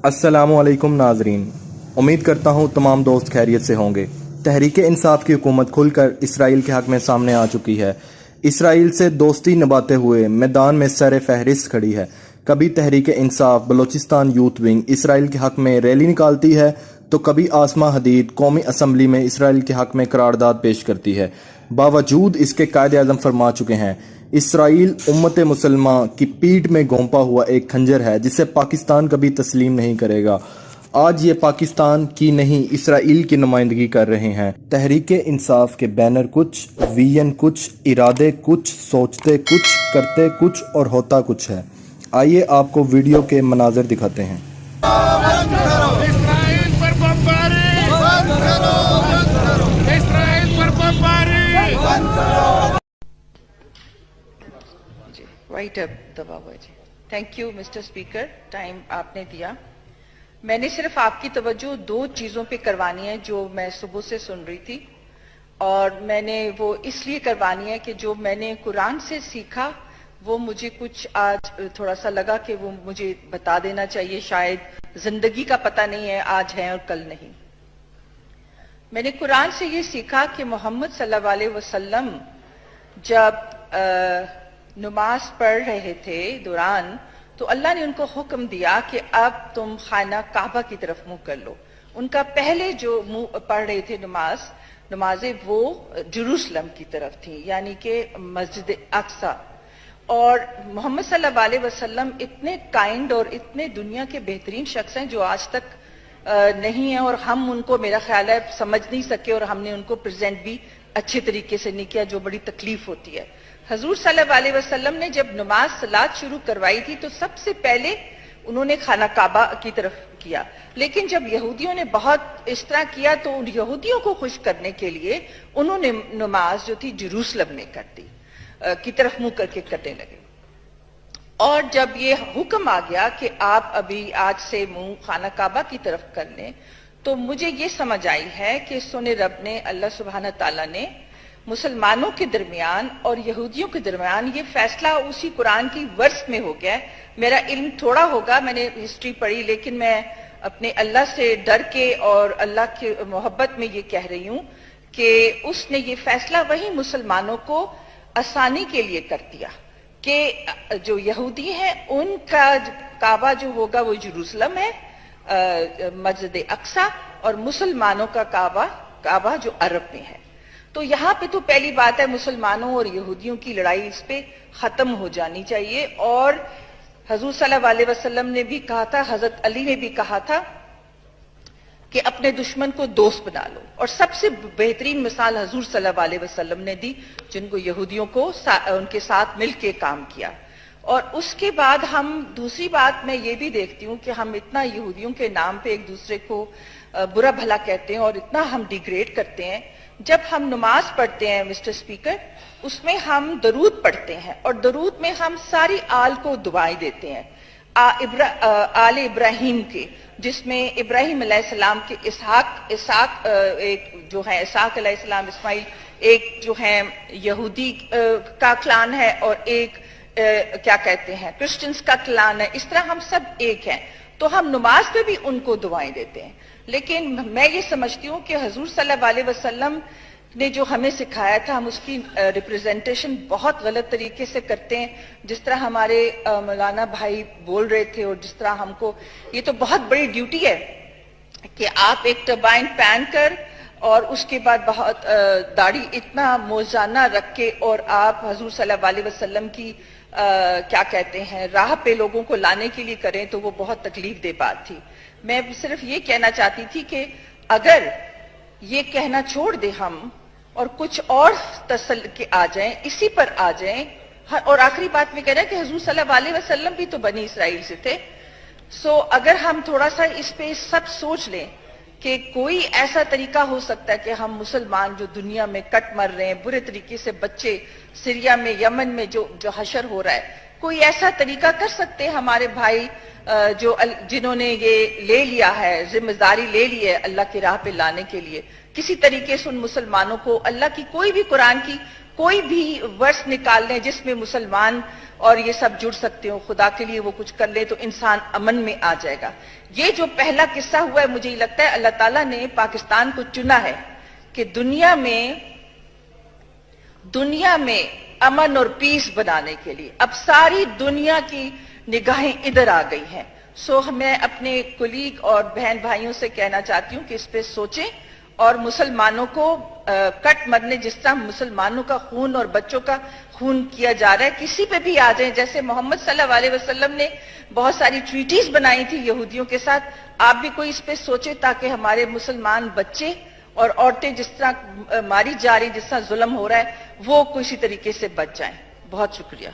अस्सलामु अलैकुम नाजरीन, उम्मीद करता हूँ तमाम दोस्त खैरियत से होंगे। तहरीक इंसाफ की हुकूमत खुलकर इसराइल के हक में सामने आ चुकी है। इसराइल से दोस्ती निभाते हुए मैदान में सर फहरिस्त खड़ी है। कभी Tehreek Insaf Balochistan youth wing Israel के हक में रैली निकालती है, तो कभी आसमा हदीद कौमी असम्बली में इसराइल के हक में करारदाद पेश करती है। बावजूद इसके कायदे आज़म फरमा चुके हैं, इसराइल उम्मत मुसलमा की पीठ में घोंपा हुआ एक खंजर है जिसे पाकिस्तान कभी तस्लीम नहीं करेगा। आज ये पाकिस्तान की नहीं इसराइल की नुमाइंदगी कर रहे हैं। तहरीक इंसाफ के बैनर कुछ, विजन कुछ, इरादे कुछ, सोचते कुछ, करते कुछ और होता कुछ है। आइए आपको वीडियो के मनाज़र दिखाते हैं। इसराइल पर बमबारी बंद करो, बंद करो। इसराइल पर बमबारी बंद करो। जी वाइट अप दबा हुआ जी। Thank you mister speaker, time आपने दिया। मैंने सिर्फ आपकी तवज्जो दो चीजों पे करवानी है जो मैं सुबह से सुन रही थी, और मैंने वो इसलिए करवानी है कि जो मैंने कुरान से सीखा वो मुझे कुछ आज थोड़ा सा लगा कि वो मुझे बता देना चाहिए। शायद जिंदगी का पता नहीं है, आज है और कल नहीं। मैंने कुरान से ये सीखा कि मोहम्मद सल्लल्लाहु अलैहि वसल्लम जब नमाज पढ़ रहे थे दौरान, तो अल्लाह ने उनको हुक्म दिया कि अब तुम खाना काबा की तरफ मुंह कर लो। उनका पहले जो मुंह पढ़ रहे थे नमाजें वो जेरूसलम की तरफ थी, यानी कि मस्जिद अक्सा। और मोहम्मद सल्लल्लाहु अलैहि वसल्लम इतने काइंड और इतने दुनिया के बेहतरीन शख्स हैं जो आज तक नहीं है, और हम उनको मेरा ख्याल है समझ नहीं सके, और हमने उनको प्रेजेंट भी अच्छे तरीके से नहीं किया, जो बड़ी तकलीफ होती है। हजूर सल्लल्लाहु अलैहि वसल्लम ने जब नमाज सलात शुरू करवाई थी तो सबसे पहले उन्होंने खाना काबा की तरफ किया, लेकिन जब यहूदियों ने बहुत इस तरह किया तो उन यहूदियों को खुश करने के लिए उन्होंने नमाज जो थी जेरूसलम में कर दी, की तरफ मुंह करके करने लगे। और जब ये हुक्म आ गया कि आप अभी आज से मुंह खाना काबा की तरफ कर लें, तो मुझे ये समझ आई है कि सुने रब ने, अल्लाह सुब्हाना ताला ने मुसलमानों के दरमियान और यहूदियों के दरमियान ये फैसला उसी कुरान की वर्स में हो गया है। मेरा इल्म थोड़ा होगा, मैंने हिस्ट्री पढ़ी, लेकिन मैं अपने अल्लाह से डर के और अल्लाह की मोहब्बत में ये कह रही हूं कि उसने ये फैसला वही मुसलमानों को आसानी के लिए कर दिया कि जो यहूदी हैं उनका काबा जो होगा वो जेरूसलम है, मस्जिद अक्सा, और मुसलमानों का काबा जो अरब में है। तो यहाँ पे तो पहली बात है, मुसलमानों और यहूदियों की लड़ाई इस पे खत्म हो जानी चाहिए। और हजूर सल्लल्लाहु अलैहि वसल्लम ने भी कहा था, हजरत अली ने भी कहा था कि अपने दुश्मन को दोस्त बना लो, और सबसे बेहतरीन मिसाल हजूर सल्लल्लाहु अलैहि वसल्लम ने दी, जिनको यहूदियों को उनके साथ मिलके काम किया। और उसके बाद हम दूसरी बात मैं ये भी देखती हूँ कि हम इतना यहूदियों के नाम पे एक दूसरे को बुरा भला कहते हैं और इतना हम डिग्रेड करते हैं। जब हम नमाज पढ़ते हैं मिस्टर स्पीकर, उसमें हम दरूद पढ़ते हैं, और दरूद में हम सारी आल को दुआएं देते हैं, आले इब्राहिम के, जिसमें इब्राहिम अलैहिस्सलाम के इसहाक एक जो है इसहाक अलैहिस्सलाम, इस्माइल एक जो है यहूदी का क्लान है, और एक क्या कहते हैं क्रिश्चियंस का क्लान है। इस तरह हम सब एक हैं, तो हम नमाज पे भी उनको दुआएं देते हैं। लेकिन मैं ये समझती हूँ कि हजूर सल्लल्लाहु अलैहि वसल्लम ने जो हमें सिखाया था, हम उसकी रिप्रेजेंटेशन बहुत गलत तरीके से करते हैं। जिस तरह हमारे मौलाना भाई बोल रहे थे, और जिस तरह हमको, ये तो बहुत बड़ी ड्यूटी है कि आप एक टर्बाइन पहन कर और उसके बाद बहुत दाढ़ी इतना मोजाना रख के और आप हजूर सल्लल्लाहु अलैहि वसल्लम की क्या कहते हैं राह पे लोगों को लाने के लिए करें, तो वो बहुत तकलीफ दे बात थी। मैं सिर्फ ये कहना चाहती थी कि अगर ये कहना छोड़ दे हम और कुछ और तसल के आ जाएं, इसी पर आ जाएं। और आखिरी बात में कह रहा है कि हजूर सल्लल्लाहु अलैहि वसल्लम भी तो बनी इसराइल से थे। सो अगर हम थोड़ा सा इस पे सब सोच लें कि कोई ऐसा तरीका हो सकता है कि हम मुसलमान जो दुनिया में कट मर रहे हैं बुरे तरीके से, बच्चे सीरिया में, यमन में जो हशर हो रहा है, कोई ऐसा तरीका कर सकते हैं हमारे भाई जिन्होंने ये ले लिया है, जिम्मेदारी ले ली है अल्लाह की राह पे लाने के लिए, किसी तरीके से उन मुसलमानों को अल्लाह की कोई भी कुरान की कोई भी वर्स निकाल लें जिसमें मुसलमान और ये सब जुड़ सकते हो, खुदा के लिए वो कुछ कर ले तो इंसान अमन में आ जाएगा। ये जो पहला किस्सा हुआ है, मुझे लगता है अल्लाह ताला ने पाकिस्तान को चुना है कि दुनिया में अमन और पीस बनाने के लिए। अब सारी दुनिया की निगाहें इधर आ गई हैं। सो मैं अपने कुलीग और बहन भाइयों से कहना चाहती हूँ कि इस पे सोचें और मुसलमानों को कट मरने, जिस तरह मुसलमानों का खून और बच्चों का खून किया जा रहा है, किसी पे भी आ जाए। जैसे मोहम्मद सल्लल्लाहु अलैहि वसल्लम ने बहुत सारी ट्रीटीज बनाई थी यहूदियों के साथ, आप भी कोई इस पे सोचे ताकि हमारे मुसलमान बच्चे और औरतें जिस तरह मारी जा रही, जिस तरह जुल्म हो रहा है, वो किसी तरीके से बच जाएं। बहुत शुक्रिया।